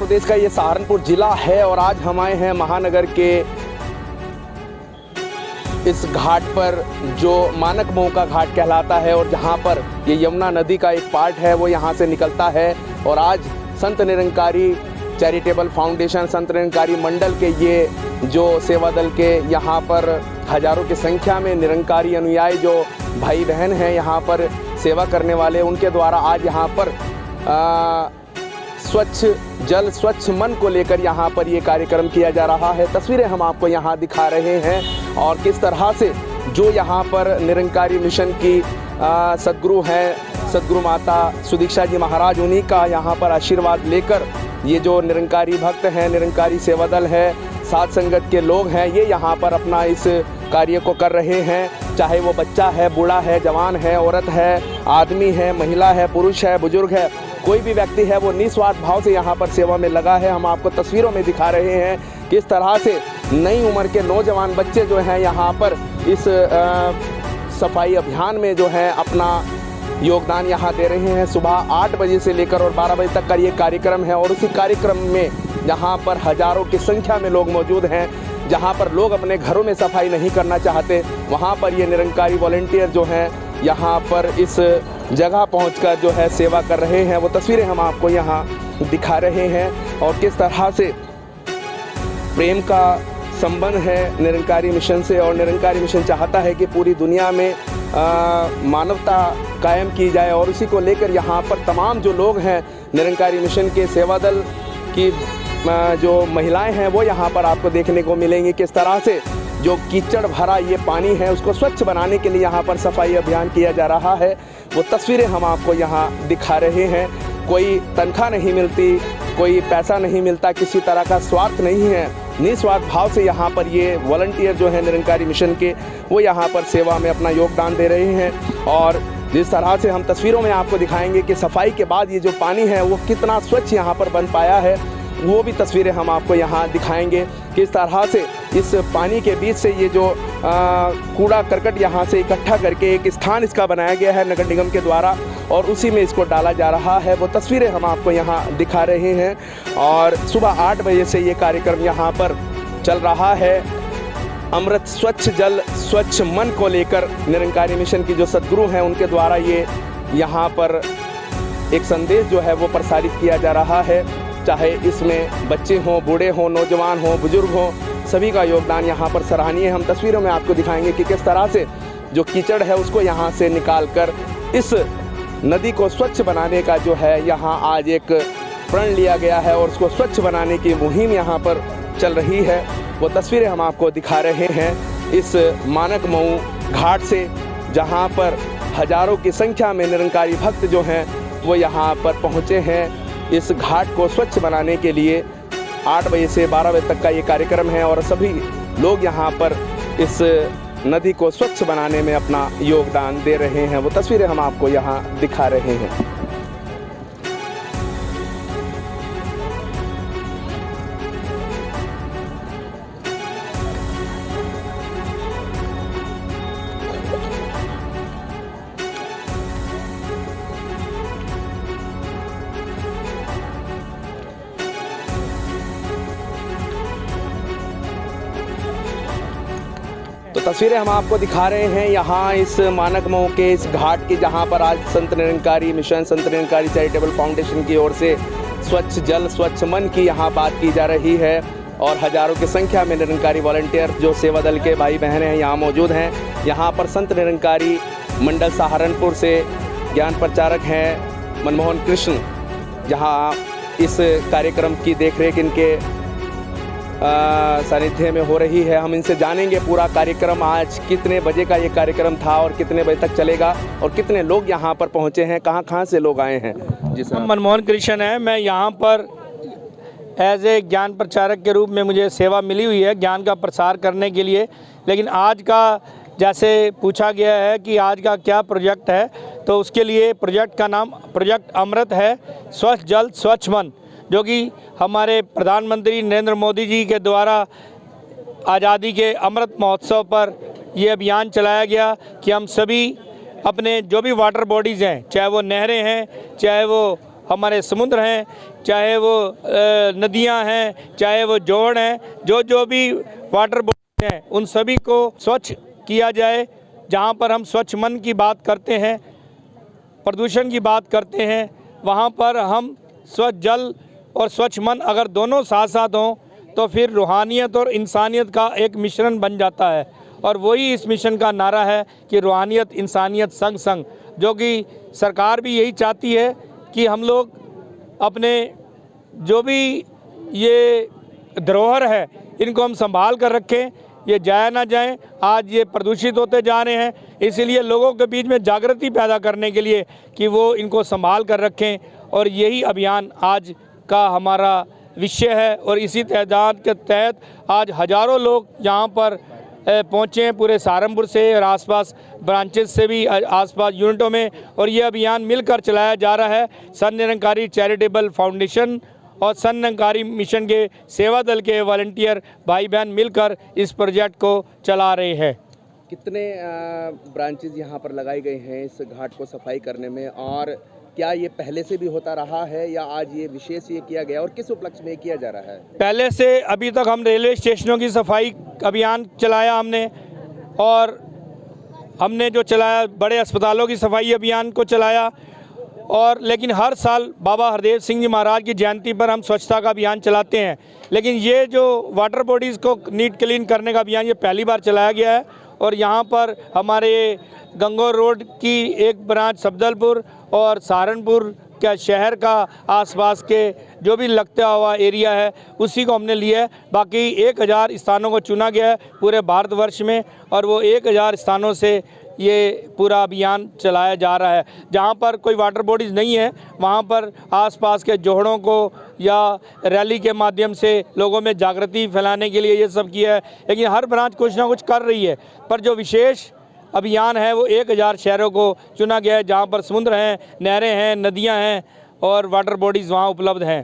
प्रदेश का ये सहारनपुर जिला है और आज हम आए हैं महानगर के इस घाट पर जो मानक मऊ का घाट कहलाता है और जहाँ पर ये यमुना नदी का एक पार्ट है वो यहाँ से निकलता है। और आज संत निरंकारी चैरिटेबल फाउंडेशन, संत निरंकारी मंडल के ये जो सेवा दल के यहाँ पर हजारों की संख्या में निरंकारी अनुयायी जो भाई बहन हैं यहाँ पर सेवा करने वाले, उनके द्वारा आज यहाँ पर स्वच्छ जल स्वच्छ मन को लेकर यहाँ पर ये कार्यक्रम किया जा रहा है। तस्वीरें हम आपको यहाँ दिखा रहे हैं और किस तरह से जो यहाँ पर निरंकारी मिशन की सद्गुरु हैं, सद्गुरु माता सुदीक्षा जी महाराज, उन्हीं का यहाँ पर आशीर्वाद लेकर ये जो निरंकारी भक्त हैं, निरंकारी सेवा दल है, साध संगत के लोग हैं, ये यहाँ पर अपना इस कार्य को कर रहे हैं। चाहे वो बच्चा है, बूढ़ा है, जवान है, औरत है, आदमी है, महिला है, पुरुष है, बुजुर्ग है, कोई भी व्यक्ति है वो निस्वार्थ भाव से यहाँ पर सेवा में लगा है। हम आपको तस्वीरों में दिखा रहे हैं किस तरह से नई उम्र के नौजवान बच्चे जो हैं यहाँ पर इस सफाई अभियान में जो है अपना योगदान यहाँ दे रहे हैं। सुबह 8 बजे से लेकर और 12 बजे तक का ये कार्यक्रम है और उसी कार्यक्रम में यहाँ पर हजारों की संख्या में लोग मौजूद हैं। जहाँ पर लोग अपने घरों में सफाई नहीं करना चाहते, वहाँ पर ये निरंकारी वॉलंटियर जो हैं यहाँ पर इस जगह पहुंचकर जो है सेवा कर रहे हैं। वो तस्वीरें हम आपको यहाँ दिखा रहे हैं और किस तरह से प्रेम का संबंध है निरंकारी मिशन से। और निरंकारी मिशन चाहता है कि पूरी दुनिया में मानवता कायम की जाए और उसी को लेकर यहाँ पर तमाम जो लोग हैं निरंकारी मिशन के सेवा दल की जो महिलाएं हैं वो यहाँ पर आपको देखने को मिलेंगी। किस तरह से जो कीचड़ भरा ये पानी है उसको स्वच्छ बनाने के लिए यहाँ पर सफाई अभियान किया जा रहा है। वो तस्वीरें हम आपको यहाँ दिखा रहे हैं। कोई तनख्वाह नहीं मिलती, कोई पैसा नहीं मिलता, किसी तरह का स्वार्थ नहीं है, निस्वार्थ भाव से यहाँ पर ये वॉलंटियर जो है निरंकारी मिशन के वो यहाँ पर सेवा में अपना योगदान दे रहे हैं। और जिस तरह से हम तस्वीरों में आपको दिखाएंगे कि सफाई के बाद ये जो पानी है वो कितना स्वच्छ यहाँ पर बन पाया है, वो भी तस्वीरें हम आपको यहाँ दिखाएंगे। किस तरह से इस पानी के बीच से ये जो कूड़ा करकट यहाँ से इकट्ठा करके एक स्थान इसका बनाया गया है नगर निगम के द्वारा और उसी में इसको डाला जा रहा है। वो तस्वीरें हम आपको यहाँ दिखा रहे हैं। और सुबह 8 बजे से ये कार्यक्रम यहाँ पर चल रहा है। अमृत स्वच्छ जल स्वच्छ मन को लेकर निरंकारी मिशन की जो सद्गुरु हैं उनके द्वारा ये यहाँ पर एक संदेश जो है वो प्रसारित किया जा रहा है। चाहे इसमें बच्चे हों, बूढ़े हों, नौजवान हों, बुजुर्ग हों, सभी का योगदान यहाँ पर सराहनीय है। हम तस्वीरों में आपको दिखाएंगे कि किस तरह से जो कीचड़ है उसको यहाँ से निकाल कर इस नदी को स्वच्छ बनाने का जो है यहाँ आज एक प्रण लिया गया है और उसको स्वच्छ बनाने की मुहिम यहाँ पर चल रही है। वो तस्वीरें हम आपको दिखा रहे हैं इस मानक मऊ घाट से, जहाँ पर हजारों की संख्या में निरंकारी भक्त जो हैं वो यहाँ पर पहुँचे हैं इस घाट को स्वच्छ बनाने के लिए। 8 बजे से 12 बजे तक का ये कार्यक्रम है और सभी लोग यहाँ पर इस नदी को स्वच्छ बनाने में अपना योगदान दे रहे हैं। वो तस्वीरें हम आपको यहाँ दिखा रहे हैं। तो तस्वीरें हम आपको दिखा रहे हैं यहाँ इस मानक मऊ के इस घाट की, जहाँ पर आज Sant Nirankari mission, Sant Nirankari charitable foundation की ओर से स्वच्छ जल स्वच्छ मन की यहाँ बात की जा रही है। और हजारों की संख्या में निरंकारी वॉलंटियर जो सेवा दल के भाई बहन हैं यहाँ मौजूद हैं। यहाँ पर संत निरंकारी मंडल सहारनपुर से ज्ञान प्रचारक हैं मनमोहन कृष्ण, जहाँ इस कार्यक्रम की देखरेख इनके सानिध्य में हो रही है। हम इनसे जानेंगे पूरा कार्यक्रम, आज कितने बजे का ये कार्यक्रम था और कितने बजे तक चलेगा और कितने लोग यहाँ पर पहुँचे हैं, कहाँ से लोग आए हैं। जी सर। मनमोहन कृष्ण है, मैं यहाँ पर एज ए ज्ञान प्रचारक के रूप में मुझे सेवा मिली हुई है ज्ञान का प्रसार करने के लिए। लेकिन आज का जैसे पूछा गया है कि आज का क्या प्रोजेक्ट है, तो उसके लिए प्रोजेक्ट का नाम प्रोजेक्ट अमृत है, स्वच्छ जल स्वच्छ मन, जो कि हमारे प्रधानमंत्री नरेंद्र मोदी जी के द्वारा आज़ादी के अमृत महोत्सव पर ये अभियान चलाया गया कि हम सभी अपने जो भी वाटर बॉडीज़ हैं, चाहे वो नहरें हैं, चाहे वो हमारे समुद्र हैं, चाहे वो नदियां हैं, चाहे वो जोड़ हैं, जो भी वाटर बॉडीज हैं, उन सभी को स्वच्छ किया जाए। जहां पर हम स्वच्छ मन की बात करते हैं, प्रदूषण की बात करते हैं, वहां पर हम स्वच्छ जल और स्वच्छ मन अगर दोनों साथ साथ हों तो फिर रूहानियत और इंसानियत का एक मिश्रण बन जाता है। और वही इस मिशन का नारा है कि रूहानियत इंसानियत संग संग, जो कि सरकार भी यही चाहती है कि हम लोग अपने जो भी ये धरोहर है इनको हम संभाल कर रखें, ये जाया ना जाएं। आज ये प्रदूषित होते जा रहे हैं, इसीलिए लोगों के बीच में जागृति पैदा करने के लिए कि वो इनको संभाल कर रखें, और यही अभियान आज का हमारा विषय है। और इसी तहत के तहत आज हज़ारों लोग यहाँ पर पहुँचे हैं, पूरे सहारनपुर से और आसपास ब्रांचेस से भी, आसपास यूनिटों में। और ये अभियान मिलकर चलाया जा रहा है। सन निरंकारी चैरिटेबल फाउंडेशन और सन निरंकारी मिशन के सेवा दल के वॉलंटियर भाई बहन मिलकर इस प्रोजेक्ट को चला रहे हैं। कितने ब्रांचेज यहाँ पर लगाए गए हैं इस घाट को सफाई करने में, और क्या ये पहले से भी होता रहा है या आज ये विशेष ये किया गया, और किस उपलक्ष्य में किया जा रहा है? पहले से अभी तक हम रेलवे स्टेशनों की सफाई अभियान चलाया हमने, और हमने जो चलाया बड़े अस्पतालों की सफाई अभियान को चलाया, और लेकिन हर साल बाबा हरदेव सिंह जी महाराज की जयंती पर हम स्वच्छता का अभियान चलाते हैं। लेकिन ये जो वाटर बॉडीज़ को नीट क्लीन करने का अभियान ये पहली बार चलाया गया है। और यहाँ पर हमारे गंगोर रोड की एक ब्रांच सफदलपुर और सहारनपुर का शहर का आसपास के जो भी लगता हुआ एरिया है उसी को हमने लिया है। बाकी 1000 स्थानों को चुना गया है पूरे भारतवर्ष में, और वो 1000 स्थानों से ये पूरा अभियान चलाया जा रहा है। जहाँ पर कोई वाटर बॉडीज़ नहीं है वहाँ पर आसपास के जोड़ों को या रैली के माध्यम से लोगों में जागृति फैलाने के लिए ये सब किया है। लेकिन हर ब्रांच कुछ ना कुछ कर रही है, पर जो विशेष अभियान है वो 1000 शहरों को चुना गया है, जहाँ पर समुद्र हैं, नहरें हैं, नदियाँ हैं और वाटर बॉडीज़ वहाँ उपलब्ध हैं।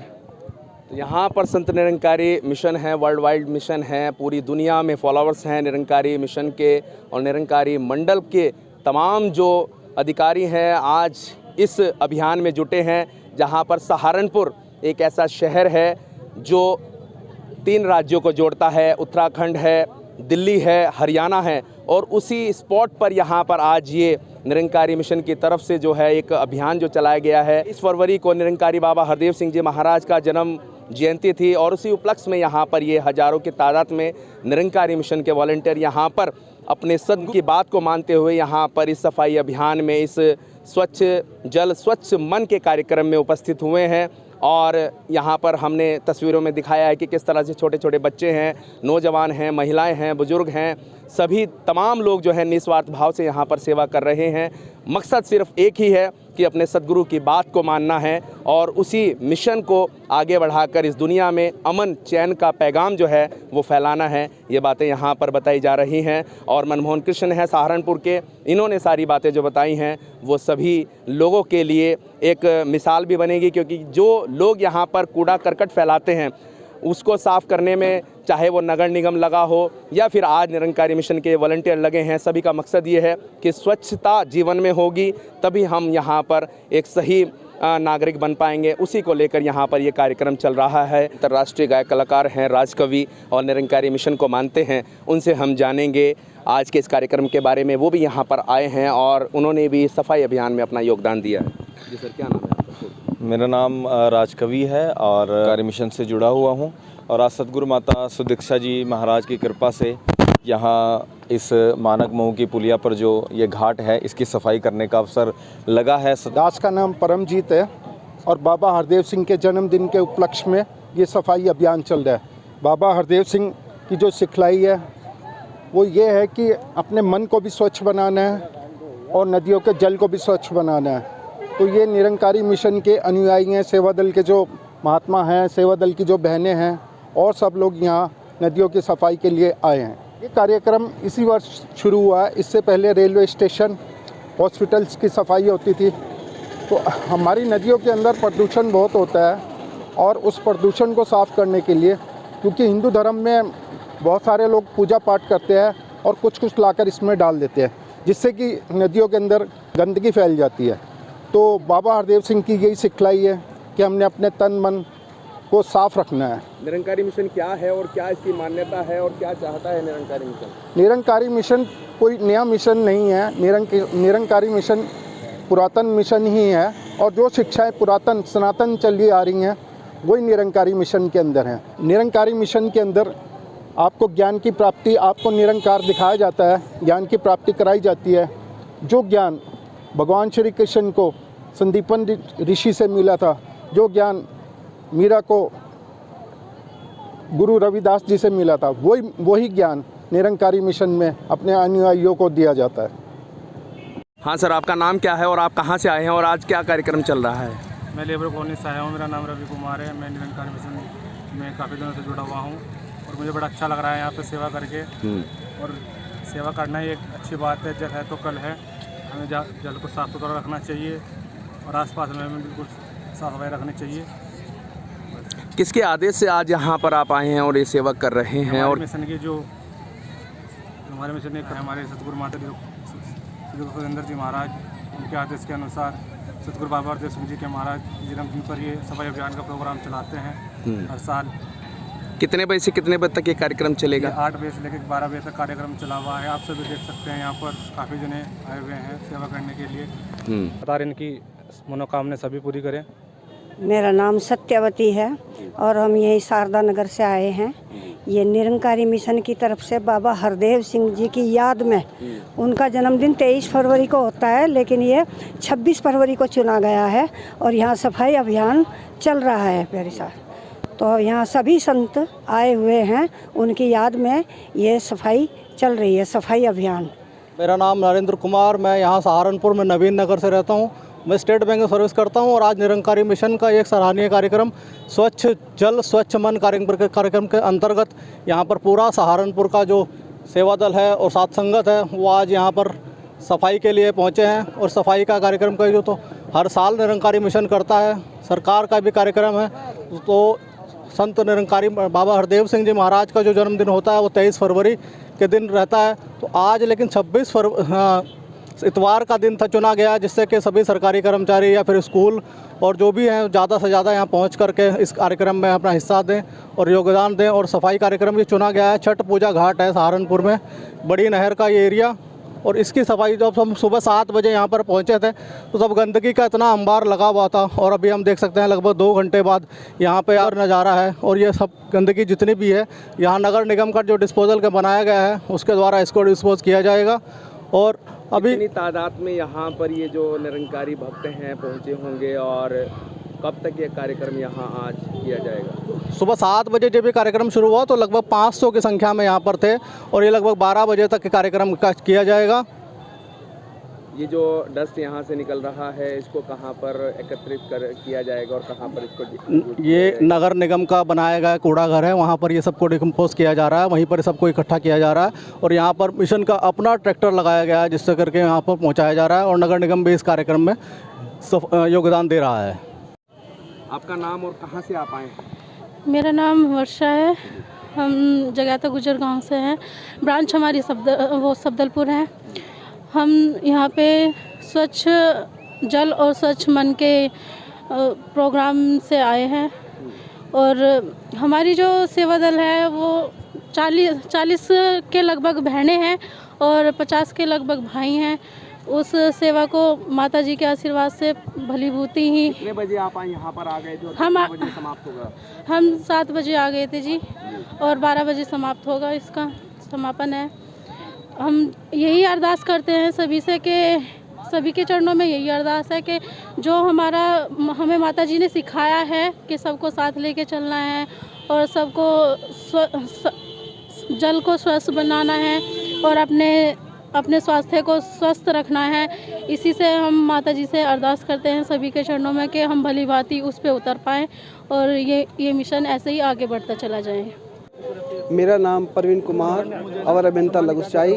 यहाँ पर संत निरंकारी मिशन है, वर्ल्ड वाइड मिशन है, पूरी दुनिया में फॉलोअर्स हैं निरंकारी मिशन के, और निरंकारी मंडल के तमाम जो अधिकारी हैं आज इस अभियान में जुटे हैं। जहाँ पर सहारनपुर एक ऐसा शहर है जो 3 राज्यों को जोड़ता है, उत्तराखंड है, दिल्ली है, हरियाणा है, और उसी स्पॉट पर यहाँ पर आज ये निरंकारी मिशन की तरफ से जो है एक अभियान जो चलाया गया है। इस फरवरी को निरंकारी बाबा हरदेव सिंह जी महाराज का जन्म जयंती थी, और उसी उपलक्ष्य में यहाँ पर ये हज़ारों की तादाद में निरंकारी मिशन के वॉलंटियर यहाँ पर अपने सद्गुरु की बात को मानते हुए यहाँ पर इस सफाई अभियान में, इस स्वच्छ जल स्वच्छ मन के कार्यक्रम में उपस्थित हुए हैं। और यहाँ पर हमने तस्वीरों में दिखाया है कि किस तरह से छोटे छोटे बच्चे हैं, नौजवान हैं, महिलाएं हैं, बुजुर्ग हैं, सभी तमाम लोग जो है निस्वार्थ भाव से यहाँ पर सेवा कर रहे हैं। मकसद सिर्फ एक ही है कि अपने सद्गुरु की बात को मानना है और उसी मिशन को आगे बढ़ाकर इस दुनिया में अमन चैन का पैगाम जो है वो फैलाना है। ये बातें यहाँ पर बताई जा रही हैं। और मनमोहन कृष्ण है सहारनपुर के, इन्होंने सारी बातें जो बताई हैं वो सभी लोगों के लिए एक मिसाल भी बनेगी, क्योंकि जो लोग यहाँ पर कूड़ा करकट फैलाते हैं उसको साफ़ करने में, चाहे वो नगर निगम लगा हो या फिर आज निरंकारी मिशन के वॉलंटियर लगे हैं, सभी का मकसद ये है कि स्वच्छता जीवन में होगी तभी हम यहाँ पर एक सही नागरिक बन पाएंगे। उसी को लेकर यहाँ पर ये कार्यक्रम चल रहा है। अंतर्राष्ट्रीय गायक कलाकार हैं, राजकवि और निरंकारी मिशन को मानते हैं, उनसे हम जानेंगे आज के इस कार्यक्रम के बारे में। वो भी यहाँ पर आए हैं और उन्होंने भी सफाई अभियान में अपना योगदान दिया है। जी सर, क्या नाम है आपका? मेरा नाम राजकवि है और निरंकारी मिशन से जुड़ा हुआ हूँ। और आज सतगुरु माता सुदीक्षा जी महाराज की कृपा से यहाँ इस मानक महू की पुलिया पर जो ये घाट है इसकी सफाई करने का अवसर लगा है। दास का नाम परमजीत है और बाबा हरदेव सिंह के जन्मदिन के उपलक्ष्य में ये सफाई अभियान चल रहा है। बाबा हरदेव सिंह की जो सिखलाई है वो ये है कि अपने मन को भी स्वच्छ बनाना है और नदियों के जल को भी स्वच्छ बनाना है। तो ये निरंकारी मिशन के अनुयायी हैं, सेवा दल के जो महात्मा हैं, सेवा दल की जो बहनें हैं और सब लोग यहाँ नदियों की सफाई के लिए आए हैं। ये कार्यक्रम इसी वर्ष शुरू हुआ है। इससे पहले रेलवे स्टेशन, हॉस्पिटल्स की सफाई होती थी। तो हमारी नदियों के अंदर प्रदूषण बहुत होता है और उस प्रदूषण को साफ़ करने के लिए, क्योंकि हिंदू धर्म में बहुत सारे लोग पूजा पाठ करते हैं और कुछ लाकर इसमें डाल देते हैं, जिससे कि नदियों के अंदर गंदगी फैल जाती है। तो बाबा हरदेव सिंह की यही सिखलाई है कि हमने अपने तन मन को साफ रखना है। निरंकारी मिशन क्या है और क्या इसकी मान्यता है और क्या चाहता है निरंकारी मिशन? निरंकारी मिशन कोई नया मिशन नहीं है। निरंकारी मिशन पुरातन मिशन ही है, और जो शिक्षाएं पुरातन सनातन चली आ रही हैं वही निरंकारी मिशन के अंदर हैं। निरंकारी मिशन के अंदर आपको ज्ञान की प्राप्ति, आपको निरंकार दिखाया जाता है, ज्ञान की प्राप्ति कराई जाती है। जो ज्ञान भगवान श्री कृष्ण को संदीपन ऋषि से मिला था, जो ज्ञान मीरा को गुरु रविदास जी से मिला था, वही ज्ञान निरंकारी मिशन में अपने अनुयायियों को दिया जाता है। हाँ सर, आपका नाम क्या है और आप कहाँ से आए हैं और आज क्या कार्यक्रम चल रहा है? मैं लेबर कॉलोनी से आया हूँ। मेरा नाम रवि कुमार है। मैं निरंकारी मिशन में काफ़ी दिनों से जुड़ा हुआ हूँ और मुझे बड़ा अच्छा लग रहा है यहाँ पे सेवा करके। और सेवा करना ही एक अच्छी बात है। जल है तो कल है। हमें जल को साफ़ सुथरा रखना चाहिए और आसपास में हमें बिल्कुल साफ सफाई रखनी चाहिए। किसके आदेश से आज यहाँ पर आप आए हैं और ये सेवा कर रहे हैं? और मिशन की जो हमारे मिशन एक हमारे सतगुरु माता सुरेंद्र जी महाराज, उनके आदेश के अनुसार सतगुरु बाबा हरदेव सिंह जी के महाराज जन्मदिन पर ये सफाई अभियान का प्रोग्राम चलाते हैं हर साल। कितने बजे से कितने बजे तक ये कार्यक्रम चलेगा? 8 बजे से लेकर 12 बजे तक कार्यक्रम चला हुआ है। आप सभी देख सकते हैं यहाँ पर काफ़ी जने आए हुए हैं सेवा करने के लिए। बता रहे इनकी मनोकामना सभी पूरी करें। मेरा नाम सत्यवती है और हम यही शारदा नगर से आए हैं। ये निरंकारी मिशन की तरफ से बाबा हरदेव सिंह जी की याद में, उनका जन्मदिन 23 फरवरी को होता है, लेकिन ये 26 फरवरी को चुना गया है और यहाँ सफाई अभियान चल रहा है मेरे साथ। तो यहाँ सभी संत आए हुए हैं, उनकी याद में ये सफाई चल रही है, सफाई अभियान। मेरा नाम नरेंद्र कुमार, मैं यहाँ सहारनपुर में नवीन नगर से रहता हूँ। मैं स्टेट बैंक में सर्विस करता हूँ और आज निरंकारी मिशन का एक सराहनीय कार्यक्रम स्वच्छ जल स्वच्छ मन कार्यक्रम के अंतर्गत यहाँ पर पूरा सहारनपुर का जो सेवा दल है और साथ संगत है वो आज यहाँ पर सफाई के लिए पहुँचे हैं। और सफाई का कार्यक्रम का जो तो हर साल निरंकारी मिशन करता है, सरकार का भी कार्यक्रम है। तो संत निरंकारी बाबा हरदेव सिंह जी महाराज का जो जन्मदिन होता है वो 23 फरवरी के दिन रहता है। तो आज लेकिन 26 इतवार का दिन था चुना गया, जिससे कि सभी सरकारी कर्मचारी या फिर स्कूल और जो भी हैं ज़्यादा से ज़्यादा यहाँ पहुँच करके इस कार्यक्रम में अपना हिस्सा दें और योगदान दें। और सफाई कार्यक्रम भी चुना गया है। छठ पूजा घाट है सहारनपुर में, बड़ी नहर का ये एरिया, और इसकी सफाई जब हम सुबह 7 बजे यहाँ पर पहुँचे थे तो सब गंदगी का इतना अंबार लगा हुआ था। और अभी हम देख सकते हैं लगभग 2 घंटे बाद यहाँ पे और नज़ारा है। और ये सब गंदगी जितनी भी है यहाँ नगर निगम का जो डिस्पोजल का बनाया गया है उसके द्वारा इसको डिस्पोज किया जाएगा। और अभी कितनी तादाद में यहाँ पर ये जो निरंकारी भक्त हैं पहुँचे होंगे और कब तक ये कार्यक्रम यहाँ आज किया जाएगा? सुबह 7 बजे जब ये कार्यक्रम शुरू हुआ तो लगभग 500 की संख्या में यहाँ पर थे और ये लगभग 12 बजे तक कार्यक्रम किया जाएगा। ये जो डस्ट यहाँ से निकल रहा है इसको कहाँ पर एकत्रित किया जाएगा और कहाँ पर इसको? ये नगर निगम का बनाया गया कूड़ा घर है, वहाँ पर ये सबको डिकम्पोज किया जा रहा है, वहीं पर सबको इकट्ठा किया जा रहा है। और यहाँ पर मिशन का अपना ट्रैक्टर लगाया गया है जिससे करके यहाँ पर पहुँचाया जा रहा है और नगर निगम भी इस कार्यक्रम में योगदान दे रहा है। आपका नाम और कहाँ से आप आए हैं? मेरा नाम वर्षा है। हम जगाता गुजर गांव से हैं। ब्रांच हमारी सफदलपुर है। हम यहाँ पे स्वच्छ जल और स्वच्छ मन के प्रोग्राम से आए हैं और हमारी जो सेवा दल है वो 40 के लगभग बहनें हैं और 50 के लगभग भाई हैं। उस सेवा को माता जी के आशीर्वाद से भलीभूति ही। कितने बजे आप यहाँ पर आ गए थे? हम बजे समाप्त होगा? हम 7 बजे आ गए थे जी और 12 बजे समाप्त होगा, इसका समापन है। हम यही अरदास करते हैं सभी से कि सभी के चरणों में यही अरदास है कि जो हमें माता जी ने सिखाया है कि सबको साथ लेके चलना है और सबको जल को स्वस्थ बनाना है और अपने स्वास्थ्य को स्वस्थ रखना है। इसी से हम माता जी से अरदास करते हैं सभी के चरणों में कि हम भली भांति उस पे उतर पाएँ और ये मिशन ऐसे ही आगे बढ़ता चला जाए। मेरा नाम प्रवीण कुमार, अवर अभियंता लघु सिंचाई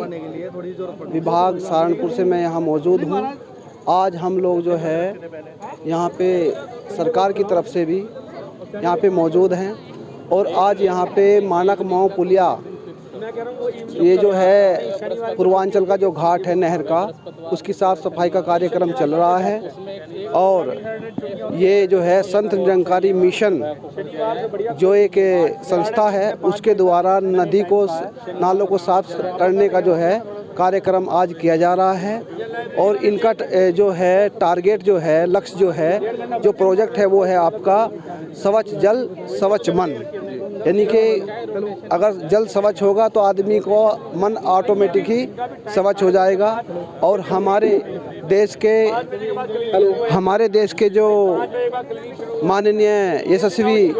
विभाग सहारनपुर से मैं यहाँ मौजूद हूँ। आज हम लोग जो है यहाँ पे सरकार की तरफ से भी यहाँ पे मौजूद हैं और आज यहाँ पे मानक मऊ पुलिया ये जो है पूर्वांचल का जो घाट है नहर का, उसकी साफ़ सफाई का कार्यक्रम चल रहा है। और ये जो है संत निरंकारी मिशन जो एक संस्था है, उसके द्वारा नदी को, नालों को साफ करने का जो है कार्यक्रम आज किया जा रहा है। और इनका जो है टारगेट जो है, लक्ष्य जो है, जो प्रोजेक्ट है वो है आपका स्वच्छ जल स्वच्छ मन। यानी कि अगर जल स्वच्छ होगा तो आदमी को मन ऑटोमेटिक ही स्वच्छ हो जाएगा। और हमारे देश के जो माननीय यशस्वी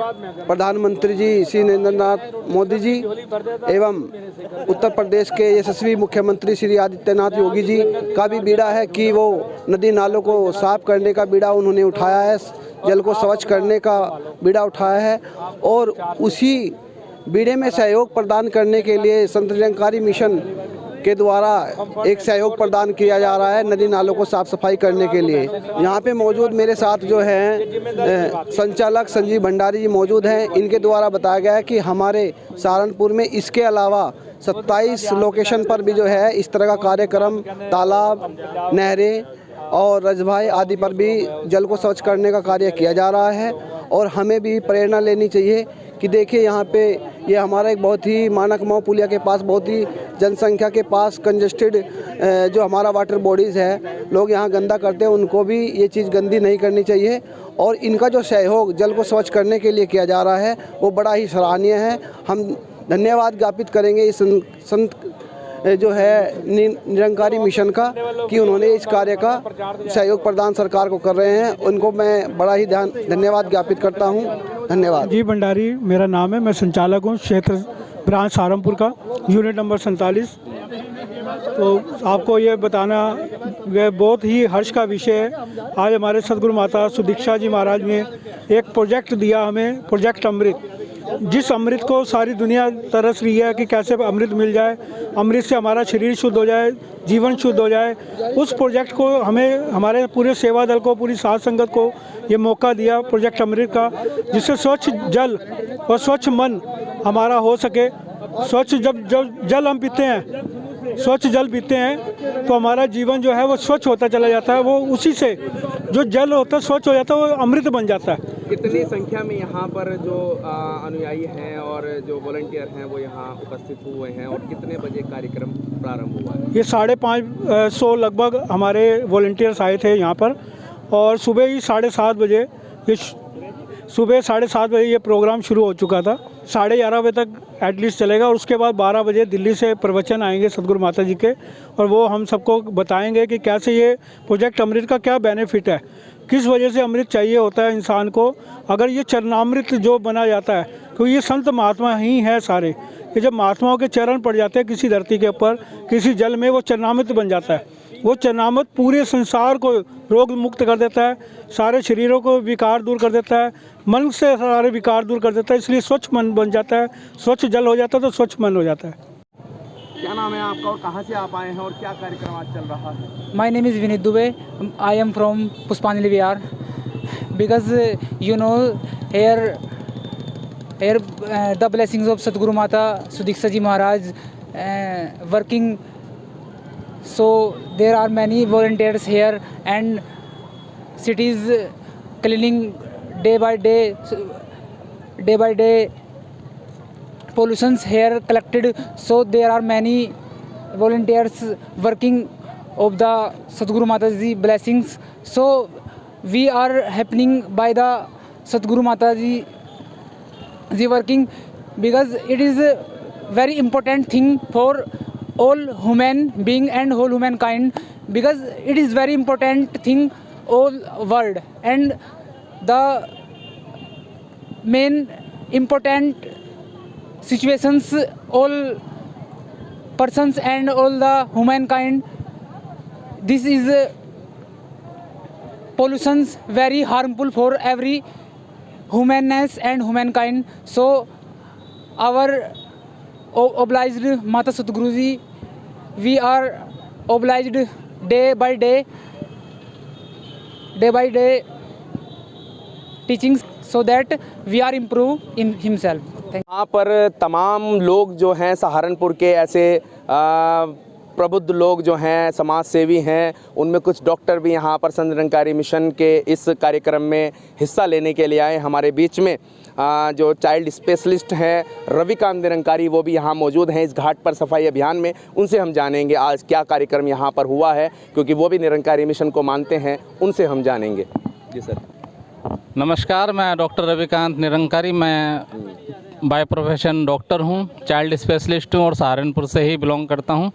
प्रधानमंत्री जी श्री नरेंद्र नाथ मोदी जी एवं उत्तर प्रदेश के यशस्वी मुख्यमंत्री श्री आदित्यनाथ योगी जी का भी बीड़ा है कि वो नदी नालों को साफ करने का बीड़ा उन्होंने उठाया है, जल को स्वच्छ करने का बीड़ा उठाया है। और उसी बीड़े में सहयोग प्रदान करने के लिए संत निरंकारी मिशन के द्वारा एक सहयोग प्रदान किया जा रहा है नदी नालों को साफ सफाई करने के लिए। यहाँ पे मौजूद मेरे साथ जो हैं संचालक संजीव भंडारी जी मौजूद हैं। इनके द्वारा बताया गया है कि हमारे सहारनपुर में इसके अलावा 27 लोकेशन पर भी जो है इस तरह का कार्यक्रम, तालाब, नहरें और रजभाई आदि पर भी जल को स्वच्छ करने का कार्य किया जा रहा है। और हमें भी प्रेरणा लेनी चाहिए कि देखिए यहाँ पे ये हमारा एक बहुत ही मानक मऊ पुलिया के पास बहुत ही जनसंख्या के पास कंजेस्टेड जो हमारा वाटर बॉडीज़ है, लोग यहाँ गंदा करते हैं, उनको भी ये चीज़ गंदी नहीं करनी चाहिए। और इनका जो सहयोग जल को स्वच्छ करने के लिए किया जा रहा है वो बड़ा ही सराहनीय है। हम धन्यवाद ज्ञापित करेंगे इस संत जो है निरंकारी मिशन का कि उन्होंने इस कार्य का सहयोग प्रदान सरकार को कर रहे हैं। उनको मैं बड़ा ही धन्यवाद ज्ञापित करता हूं। धन्यवाद। जी भंडारी मेरा नाम है, मैं संचालक हूं क्षेत्र ब्रांच सहारनपुर का, यूनिट नंबर 47। तो आपको ये बताना यह बहुत ही हर्ष का विषय है। आज हमारे सदगुरु माता सुदीक्षा जी महाराज ने एक प्रोजेक्ट दिया हमें, प्रोजेक्ट अमृत। जिस अमृत को सारी दुनिया तरस रही है कि कैसे अमृत मिल जाए, अमृत से हमारा शरीर शुद्ध हो जाए, जीवन शुद्ध हो जाए, उस प्रोजेक्ट को हमें हमारे पूरे सेवा दल को, पूरी साध संगत को ये मौका दिया प्रोजेक्ट अमृत का, जिससे स्वच्छ जल और स्वच्छ मन हमारा हो सके। स्वच्छ जब जल हम पीते हैं, स्वच्छ जल पीते हैं तो हमारा जीवन जो है वो स्वच्छ होता चला जाता है। वो उसी से जो जल होता है स्वच्छ हो जाता है, वो अमृत बन जाता है। कितनी संख्या में यहाँ पर जो अनुयायी हैं और जो वॉलंटियर हैं वो यहाँ उपस्थित हुए हैं और कितने बजे कार्यक्रम प्रारंभ हुआ है? ये 550 लगभग हमारे वॉलंटियर्स आए थे यहाँ पर। और सुबह ही 7:30 बजे ये प्रोग्राम शुरू हो चुका था। 11:30 बजे तक एटलीस्ट चलेगा। और उसके बाद 12 बजे दिल्ली से प्रवचन आएंगे सदगुरु माता जी के, और वो हम सबको बताएंगे कि कैसे ये प्रोजेक्ट अमृत का क्या बेनिफिट है, किस वजह से अमृत चाहिए होता है इंसान को। अगर ये चरणामृत जो बना जाता है तो ये संत महात्मा ही हैं सारे। ये जब महात्माओं के चरण पड़ जाते हैं किसी धरती के ऊपर, किसी जल में, वो चरणामृत बन जाता है। वो चरणामृत पूरे संसार को रोग मुक्त कर देता है, सारे शरीरों को विकार दूर कर देता है, मन से सारे विकार दूर कर देता है। इसलिए स्वच्छ मन बन जाता है, स्वच्छ जल हो जाता है तो स्वच्छ मन हो जाता है। क्या नाम है आपका और कहाँ से आप आए हैं और क्या कार्यक्रम आज चल रहा है? My name is Vinit Dubey. I am from Puspanjali Vihar. Because you know here the blessings of Sadguru Mata Sudiksha Ji Maharaj working. So there are many volunteers here and cities cleaning day by day. Pollutions here collected, so there are many volunteers working of the Sadguru Mataji blessings. So we are happening by the Sadguru Mataji working, because it is a very important thing for all human being and whole humankind, because it is very important thing all world, and the main important situations all persons and all the humankind, this is pollutions very harmful for every humanness and humankind. So our obliged Mata Sadguru Ji, we are obliged day by day teachings, so that we are improve in himself. यहाँ पर तमाम लोग जो हैं सहारनपुर के ऐसे प्रबुद्ध लोग जो हैं, समाज सेवी हैं, उनमें कुछ डॉक्टर भी यहाँ पर संत निरंकारी मिशन के इस कार्यक्रम में हिस्सा लेने के लिए आए। हमारे बीच में जो चाइल्ड स्पेशलिस्ट हैं रविकांत निरंकारी, वो भी यहाँ मौजूद हैं इस घाट पर सफाई अभियान में। उनसे हम जानेंगे आज क्या कार्यक्रम यहाँ पर हुआ है, क्योंकि वो भी निरंकारी मिशन को मानते हैं। उनसे हम जानेंगे। जी सर। नमस्कार, मैं डॉक्टर रविकांत निरंकारी, मैं बाय प्रोफेशन डॉक्टर हूँ, चाइल्ड स्पेशलिस्ट हूँ और सहारनपुर से ही बिलोंग करता हूँ।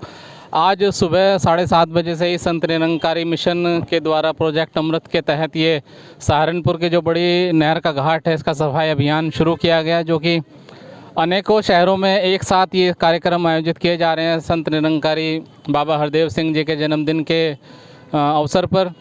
आज सुबह 7:30 बजे से ही संत निरंकारी मिशन के द्वारा प्रोजेक्ट अमृत के तहत ये सहारनपुर के जो बड़ी नहर का घाट है, इसका सफाई अभियान शुरू किया गया, जो कि अनेकों शहरों में एक साथ ये कार्यक्रम आयोजित किए जा रहे हैं संत निरंकारी बाबा हरदेव सिंह जी के जन्मदिन के अवसर पर।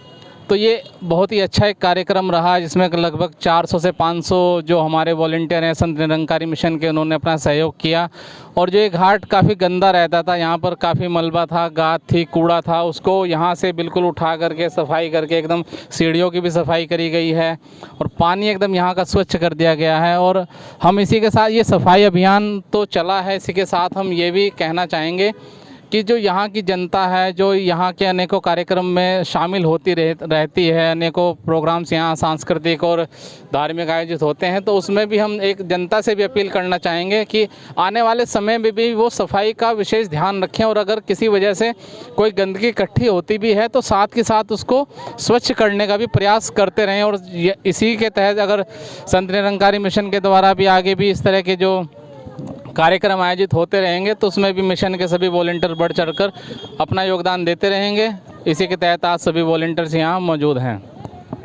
तो ये बहुत ही अच्छा एक कार्यक्रम रहा, जिसमें लगभग 400 से 500 जो हमारे वॉलंटियर हैं संत निरंकारी मिशन के, उन्होंने अपना सहयोग किया। और जो ये घाट काफ़ी गंदा रहता था, यहाँ पर काफ़ी मलबा था, गाद थी, कूड़ा था, उसको यहाँ से बिल्कुल उठा करके सफाई करके एकदम सीढ़ियों की भी सफाई करी गई है और पानी एकदम यहाँ का स्वच्छ कर दिया गया है। और हम इसी के साथ, ये सफाई अभियान तो चला है, इसी के साथ हम ये भी कहना चाहेंगे कि जो यहाँ की जनता है, जो यहाँ के अनेकों कार्यक्रम में शामिल होती रहती है, अनेकों प्रोग्राम्स यहाँ सांस्कृतिक और धार्मिक आयोजित होते हैं, तो उसमें भी हम एक जनता से भी अपील करना चाहेंगे कि आने वाले समय में भी वो सफाई का विशेष ध्यान रखें। और अगर किसी वजह से कोई गंदगी इकट्ठी होती भी है तो साथ के साथ उसको स्वच्छ करने का भी प्रयास करते रहें। और इसी के तहत अगर संत निरंकारी मिशन के द्वारा भी आगे भी इस तरह के जो कार्यक्रम आयोजित होते रहेंगे तो उसमें भी मिशन के सभी वॉलंटियर बढ़ चढ़कर अपना योगदान देते रहेंगे। इसी के तहत आज सभी वॉलंटियर्स यहाँ मौजूद हैं।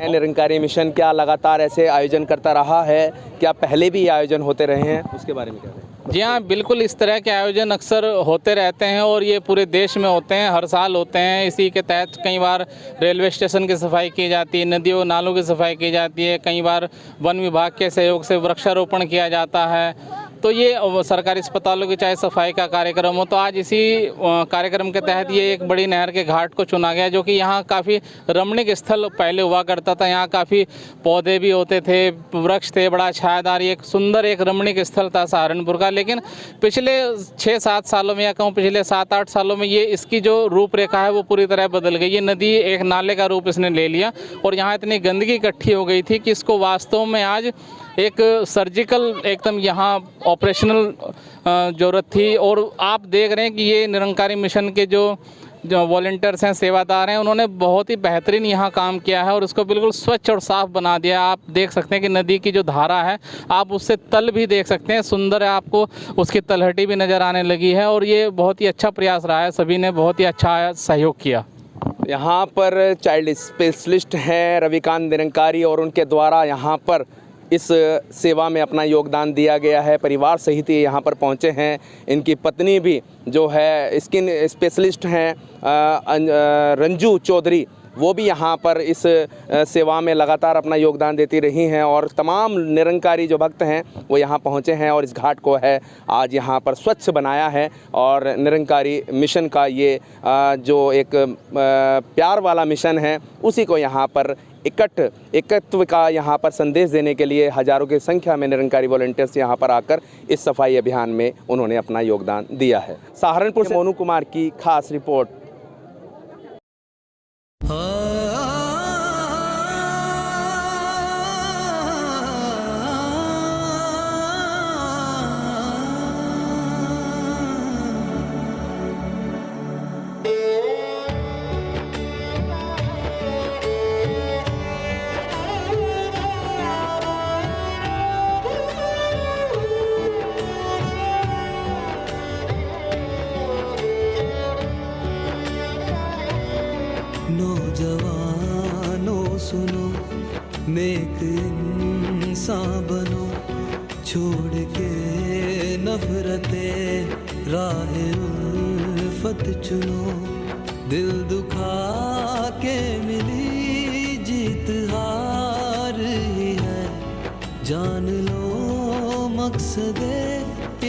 निरंकारी मिशन क्या लगातार ऐसे आयोजन करता रहा है? क्या पहले भी आयोजन होते रहे हैं? उसके बारे में क्या है? जी हाँ, बिल्कुल इस तरह के आयोजन अक्सर होते रहते हैं और ये पूरे देश में होते हैं, हर साल होते हैं। इसी के तहत कई बार रेलवे स्टेशन की सफाई की जाती है, नदियों नालों की सफाई की जाती है, कई बार वन विभाग के सहयोग से वृक्षारोपण किया जाता है। तो ये सरकारी अस्पतालों की चाहे सफाई का कार्यक्रम हो, तो आज इसी कार्यक्रम के तहत ये एक बड़ी नहर के घाट को चुना गया, जो कि यहाँ काफ़ी रमणीक स्थल पहले हुआ करता था। यहाँ काफ़ी पौधे भी होते थे, वृक्ष थे, बड़ा छायादार, एक सुंदर एक रमणीक स्थल था सहारनपुर का। लेकिन पिछले 6-7 सालों में, या कहूँ पिछले 7-8 सालों में, ये इसकी जो रूपरेखा है वो पूरी तरह बदल गई। ये नदी एक नाले का रूप इसने ले लिया और यहाँ इतनी गंदगी इकट्ठी हो गई थी कि इसको वास्तव में आज एक सर्जिकल एकदम यहाँ ऑपरेशनल ज़रूरत थी। और आप देख रहे हैं कि ये निरंकारी मिशन के जो वॉलंटियर्स हैं, सेवादार हैं, उन्होंने बहुत ही बेहतरीन यहाँ काम किया है और उसको बिल्कुल स्वच्छ और साफ़ बना दिया। आप देख सकते हैं कि नदी की जो धारा है, आप उससे तल भी देख सकते हैं, सुंदर है, आपको उसकी तलहटी भी नज़र आने लगी है। और ये बहुत ही अच्छा प्रयास रहा है, सभी ने बहुत ही अच्छा सहयोग किया। यहाँ पर चाइल्ड स्पेशलिस्ट हैं रविकांत निरंकारी और उनके द्वारा यहाँ पर इस सेवा में अपना योगदान दिया गया है। परिवार सहित ये यहाँ पर पहुँचे हैं। इनकी पत्नी भी जो है स्किन स्पेशलिस्ट हैं रंजू चौधरी, वो भी यहाँ पर इस सेवा में लगातार अपना योगदान देती रही हैं। और तमाम निरंकारी जो भक्त हैं वो यहाँ पहुँचे हैं और इस घाट को है आज यहाँ पर स्वच्छ बनाया है। और निरंकारी मिशन का ये जो एक प्यार वाला मिशन है, उसी को यहाँ पर एकत्व का यहाँ पर संदेश देने के लिए हज़ारों की संख्या में निरंकारी वॉलंटियर्स यहाँ पर आकर इस सफाई अभियान में उन्होंने अपना योगदान दिया है। सहारनपुर से मोनू कुमार की खास रिपोर्ट। नौजवानों सुनो, नेक इंसान बनो, छोड़ के नफरतें राहे उल्फत चुनो। दिल दुखा के मिली जीत हार ही है, जान लो मकसदे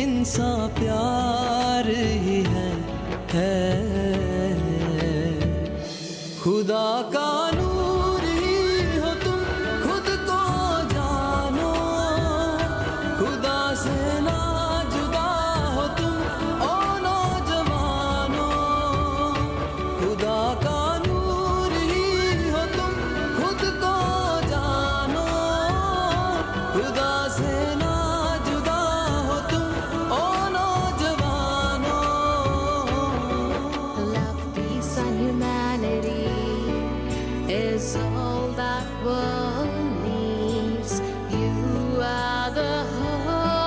इंसान प्यार ही है। खुदा का नूर ही हो तुम, खुद को जानो, खुदा से ना is all that world needs. You are the hope.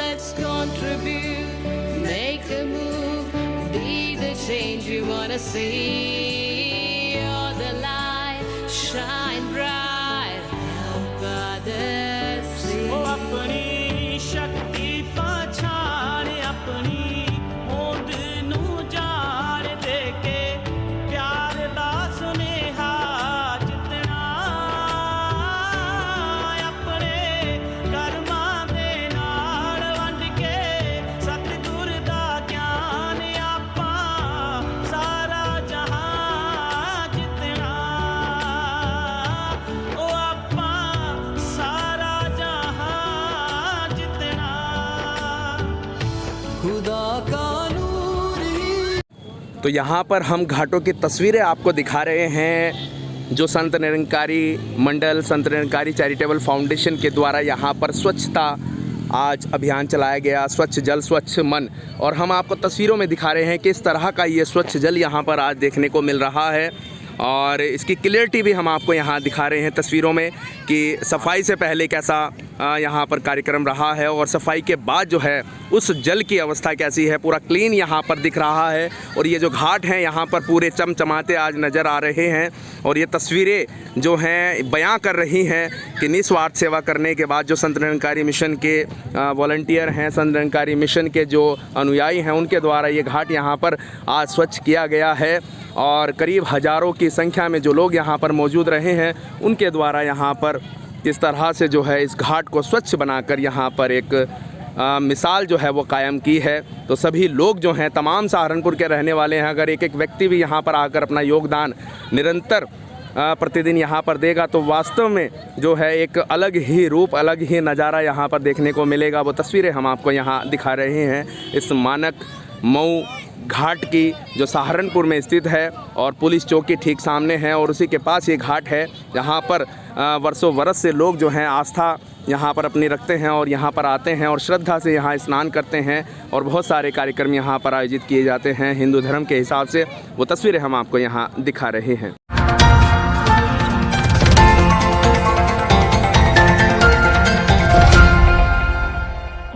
Let's contribute, make a move, be the change we wanna see. You're the light, shine bright, help others see. ओ अपनी शक्ति पहचान, अपनी होंद नू जान दे के प्यार दा सुनेहा जितना अपने कर्मां दे नाल वंड के सतगुर दा ज्ञान आपां सारा जहां जितना ओ आपां सारा जहां जितना खुदा का नूर ही तो यहाँ पर हम घाटों की तस्वीरें आपको दिखा रहे हैं जो संत निरंकारी मंडल, संत निरंकारी चैरिटेबल फाउंडेशन के द्वारा यहाँ पर स्वच्छता आज अभियान चलाया गया, स्वच्छ जल स्वच्छ मन। और हम आपको तस्वीरों में दिखा रहे हैं कि इस तरह का ये स्वच्छ जल यहाँ पर आज देखने को मिल रहा है। और इसकी क्लियरिटी भी हम आपको यहाँ दिखा रहे हैं तस्वीरों में कि सफाई से पहले कैसा यहाँ पर कार्यक्रम रहा है और सफाई के बाद जो है उस जल की अवस्था कैसी है। पूरा क्लीन यहाँ पर दिख रहा है और ये जो घाट हैं यहाँ पर पूरे चमचमाते आज नज़र आ रहे हैं। और ये तस्वीरें जो हैं बयां कर रही हैं कि निस्वार्थ सेवा करने के बाद जो संत निरंकारी मिशन के वॉलंटियर हैं, संत निरंकारी मिशन के जो अनुयायी हैं, उनके द्वारा ये घाट यहाँ पर आज स्वच्छ किया गया है। और करीब हज़ारों की संख्या में जो लोग यहाँ पर मौजूद रहे हैं, उनके द्वारा यहाँ पर किस तरह से जो है इस घाट को स्वच्छ बनाकर यहाँ पर एक मिसाल जो है वो कायम की है। तो सभी लोग जो हैं, तमाम सहारनपुर के रहने वाले हैं, अगर एक एक व्यक्ति भी यहाँ पर आकर अपना योगदान निरंतर प्रतिदिन यहाँ पर देगा तो वास्तव में जो है एक अलग ही रूप, अलग ही नज़ारा यहाँ पर देखने को मिलेगा। वो तस्वीरें हम आपको यहाँ दिखा रहे हैं इस मानक मऊ घाट की जो सहारनपुर में स्थित है और पुलिस चौकी ठीक सामने है और उसी के पास ये घाट है जहाँ पर वर्षों बरस से लोग जो हैं आस्था यहाँ पर अपनी रखते हैं और यहाँ पर आते हैं और श्रद्धा से यहाँ स्नान करते हैं और बहुत सारे कार्यक्रम यहाँ पर आयोजित किए जाते हैं हिंदू धर्म के हिसाब से। वो तस्वीरें हम आपको यहाँ दिखा रहे हैं।